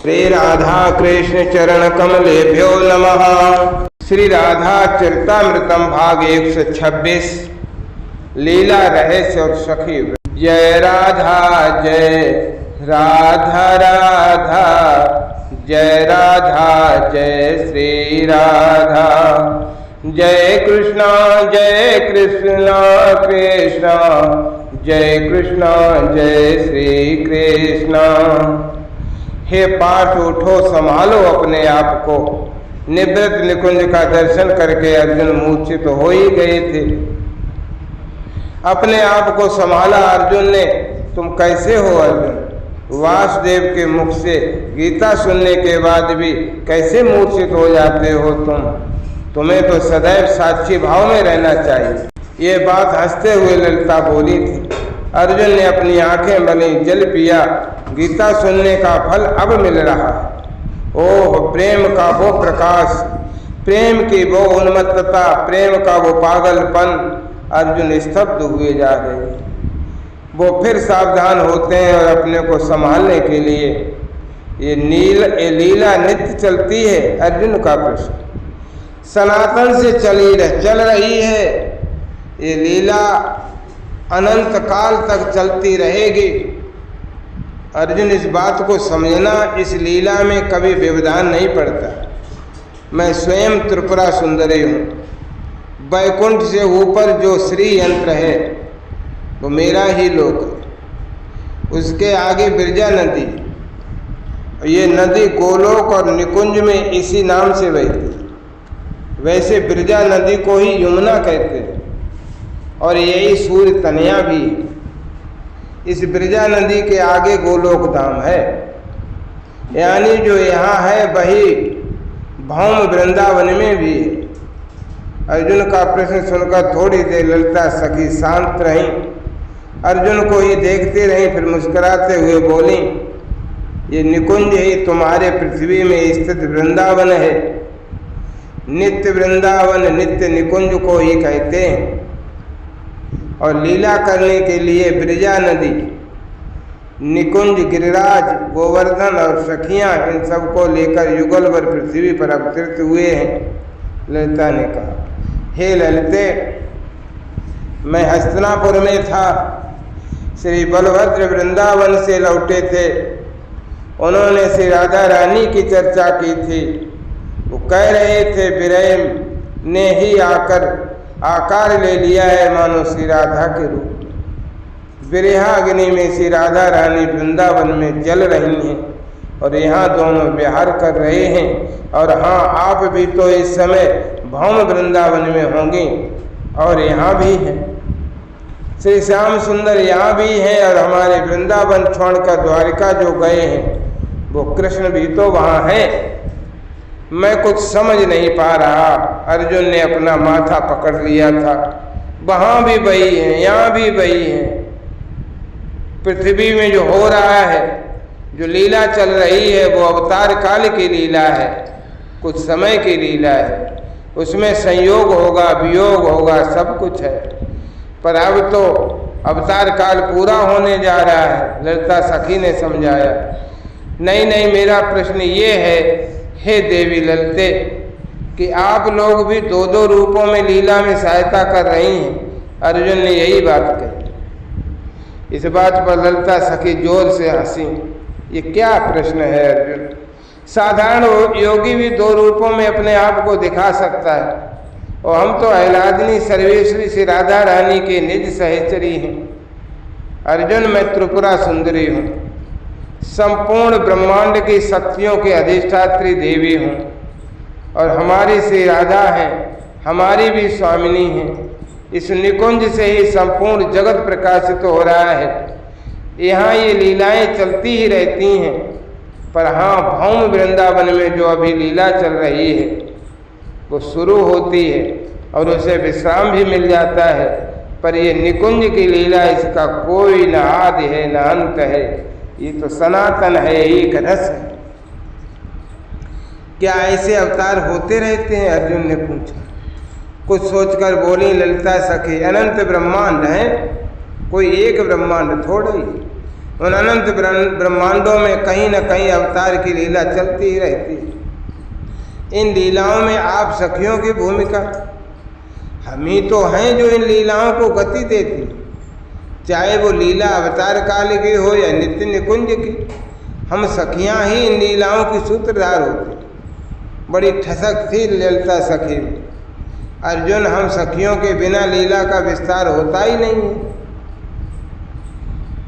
श्री राधा कृष्ण चरण कमलेभ्यो नमः। श्री राधा चरितामृतम भाग 126 लीला रहस्य और सखी। जय राधा जय राधा राधा, जय राधा जय श्री राधा। जय कृष्णा कृष्णा जय कृष्णा जय श्री कृष्णा। हे पार्थ उठो, संभालो अपने आप को। निवृत्त निकुंज का दर्शन करके अर्जुन मूर्छित तो हो ही गए थे। अपने आप को संभाला अर्जुन ने। तुम कैसे हो अर्जुन? वासुदेव के मुख से गीता सुनने के बाद भी कैसे मूर्छित हो जाते हो तुम? तुम्हें तो सदैव साक्षी भाव में रहना चाहिए। ये बात हंसते हुए ललिता बोली थी। अर्जुन ने अपनी आंखें भली, जल पिया। गीता सुनने का फल अब मिल रहा है। ओह प्रेम का वो प्रकाश, प्रेम की वो उन्मत्तता, प्रेम का वो पागलपन। अर्जुन स्तब्ध हुए जा रहे। वो फिर सावधान होते हैं और अपने को संभालने के लिए ये लीला नित्य चलती है। अर्जुन का प्रश्न सनातन से चल रही है। ये लीला अनंत काल तक चलती रहेगी। अर्जुन इस बात को समझना, इस लीला में कभी व्यवधान नहीं पड़ता। मैं स्वयं त्रिपुरा सुंदरी हूँ। वैकुंठ से ऊपर जो श्री यंत्र है वो मेरा ही लोक है। उसके आगे बिरजा नदी, ये नदी गोलोक और निकुंज में इसी नाम से बहती। वैसे बिरजा नदी को ही यमुना कहते हैं और यही सूर्य तनया भी है। इस बिरजा नदी के आगे गोलोक धाम है, यानी जो यहाँ है वही भौम वृंदावन में भी है। अर्जुन का प्रश्न सुनकर थोड़ी देर ललिता सखी शांत रही। अर्जुन को ही देखती रही, फिर मुस्कुराते हुए बोली, ये निकुंज ही तुम्हारे पृथ्वी में स्थित वृंदावन है। नित्य वृंदावन नित्य निकुंज को ही कहते हैं। और लीला करने के लिए बिरजा नदी, निकुंज, गिरिराज, गोवर्धन और सखियां, इन सबको लेकर युगल भर पृथ्वी पर अवतरित हुए हैं। ललिता ने कहा, हे ललिते, मैं हस्तिनापुर में था। श्री बलभद्र वृंदावन से लौटे थे। उन्होंने श्री राधा रानी की चर्चा की थी। वो कह रहे थे विरह ने ही आकार ले लिया है, मानो श्री राधा के रूप। विरहाग्नि में श्री राधा रानी वृंदावन में जल रही हैं और यहाँ दोनों विहार कर रहे हैं। और हाँ, आप भी तो इस समय भौम वृंदावन में होंगे और यहाँ भी हैं। श्री श्याम सुंदर यहाँ भी हैं और हमारे वृंदावन छोड़कर द्वारिका जो गए हैं वो कृष्ण भी तो वहाँ हैं। मैं कुछ समझ नहीं पा रहा। अर्जुन ने अपना माथा पकड़ लिया था। वहाँ भी वही हैं, यहाँ भी वही हैं। पृथ्वी में जो हो रहा है, जो लीला चल रही है, वो अवतार काल की लीला है, कुछ समय की लीला है। उसमें संयोग होगा, वियोग होगा, सब कुछ है। पर अब तो अवतार काल पूरा होने जा रहा है। ललिता सखी ने समझाया, नहीं, मेरा प्रश्न ये है, हे देवी ललिते, कि आप लोग भी दो दो रूपों में लीला में सहायता कर रही हैं। अर्जुन ने यही बात कही। इस बात पर ललिता सखी जोर से हंसी। ये क्या प्रश्न है अर्जुन? साधारण योगी भी दो रूपों में अपने आप को दिखा सकता है और हम तो आह्लादिनी सर्वेश्वरी श्री राधा रानी के निज सहचरी हैं। अर्जुन, मैं त्रिपुरा सुंदरी हूँ, संपूर्ण ब्रह्मांड की शक्तियों के अधिष्ठात्री देवी हूँ और हमारी श्री राधा है, हमारी भी स्वामिनी है। इस निकुंज से ही संपूर्ण जगत प्रकाशित हो रहा है। यहाँ ये लीलाएं चलती ही रहती हैं। पर हाँ, भौम वृंदावन में जो अभी लीला चल रही है वो शुरू होती है और उसे विश्राम भी मिल जाता है। पर ये निकुंज की लीला, इसका कोई न आदि है न अंत है। ये तो सनातन है, एक रस है। क्या ऐसे अवतार होते रहते हैं? अर्जुन ने पूछा। कुछ सोचकर बोली ललिता सखी, अनंत ब्रह्मांड है, कोई एक ब्रह्मांड थोड़ा ही। उन अनंत ब्रह्मांडों में कहीं न कहीं अवतार की लीला चलती ही रहती है। इन लीलाओं में आप सखियों की भूमिका, हम ही तो हैं जो इन लीलाओं को गति देती, चाहे वो लीला अवतार काल की हो या नित्य निकुंज की। हम सखियां ही इन लीलाओं की सूत्रधार होती। बड़ी ठसक थी ललिता सखी में। अर्जुन, हम सखियों के बिना लीला का विस्तार होता ही नहीं है।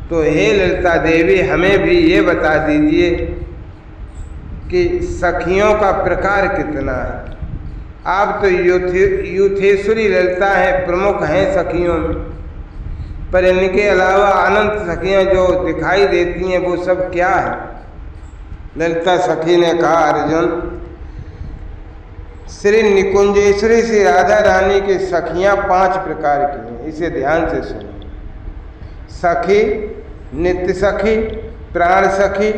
तो हे ललिता देवी, हमें भी ये बता दीजिए कि सखियों का प्रकार कितना है। आप तो यूथेश्वरी ललिता हैं, प्रमुख हैं सखियों में, पर इनके अलावा अनंत सखियां जो दिखाई देती हैं वो सब क्या है? ललिता सखी ने कहा, अर्जुन, श्री निकुंजेश्वरी श्री राधा रानी की सखियां 5 प्रकार की हैं। इसे ध्यान से सुनो। सखी, नित्य सखी, प्राण सखी,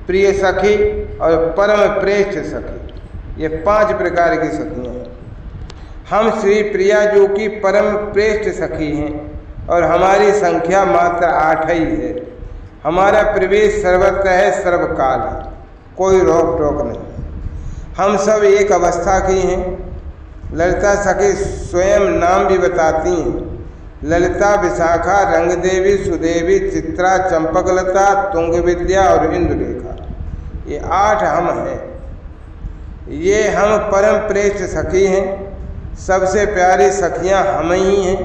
प्रिय सखी और परम प्रेष्ठ सखी, ये 5 प्रकार की सखियां हैं। हम श्री प्रिया जो की परम प्रेष्ठ सखी हैं और हमारी संख्या मात्र 8 ही है। हमारा प्रवेश सर्वत्र है, सर्वकाल है, कोई रोक टोक नहीं। हम सब एक अवस्था की हैं। ललिता सखी स्वयं नाम भी बताती हैं। ललिता, विशाखा, रंगदेवी, सुदेवी, चित्रा, चंपकलता, तुंग विद्या और इंदुलेखा, ये 8 हम हैं। ये हम परम प्रेष्ठ सखी हैं। सबसे प्यारी सखियां हम ही हैं।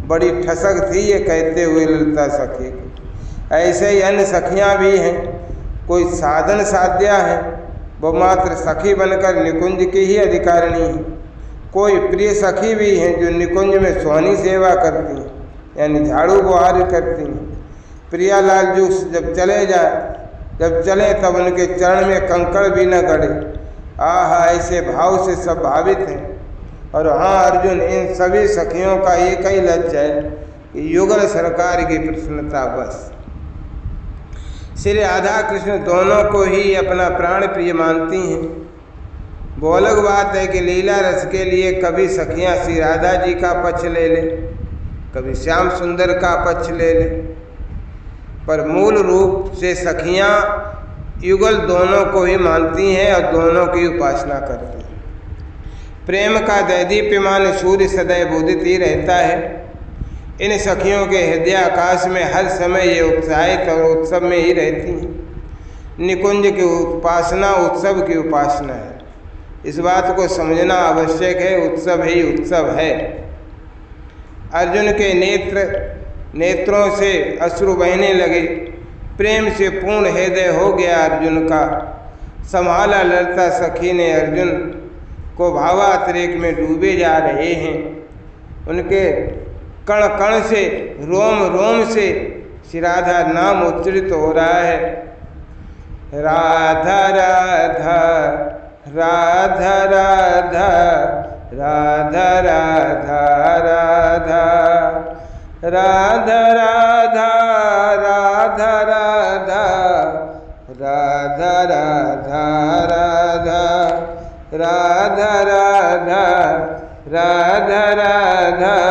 बड़ी ठसक थी ये कहते हुए ललिता सखी की। ऐसे ही अन्य सखियां भी हैं। कोई साधन साध्या है, वो मात्र सखी बनकर निकुंज की ही अधिकारिणी है। कोई प्रिय सखी भी हैं जो निकुंज में सोहनी सेवा करती हैं, यानी झाड़ू बुहार करती हैं। प्रियालाल जो जब चले तब उनके चरण में कंकड़ भी न गड़े। आहा, ऐसे भाव से सब भावित हैं। और हाँ अर्जुन, इन सभी सखियों का एक ही लक्ष्य है कि युगल सरकार की प्रसन्नता बस। श्री राधा कृष्ण दोनों को ही अपना प्राण प्रिय मानती हैं। वो अलग बात है कि लीला रस के लिए कभी सखियां श्री राधा जी का पक्ष ले ले, कभी श्याम सुंदर का पक्ष ले ले, पर मूल रूप से सखियां युगल दोनों को ही मानती हैं और दोनों की उपासना करती हैं। प्रेम का दैदीप्यमान सूर्य सदैव उदित ही रहता है। इन सखियों के हृदय आकाश में हर समय ये उत्साहित और उत्सव में ही रहती हैं। निकुंज की उपासना उत्सव की उपासना है। इस बात को समझना आवश्यक है। उत्सव ही उत्सव है। अर्जुन के नेत्रों से अश्रु बहने लगे। प्रेम से पूर्ण हृदय हो गया अर्जुन का। संभाला ललिता सखी ने अर्जुन को भावातिरेक में डूबे जा रहे हैं। उनके कण कण से, रोम रोम से श्री राधा नाम उच्चरित हो रहा है। राधा राधा राधा राधा राधा राधा राधा राधा राधा राधा राधा राधा राधा राधा राधा राधा राधा राधा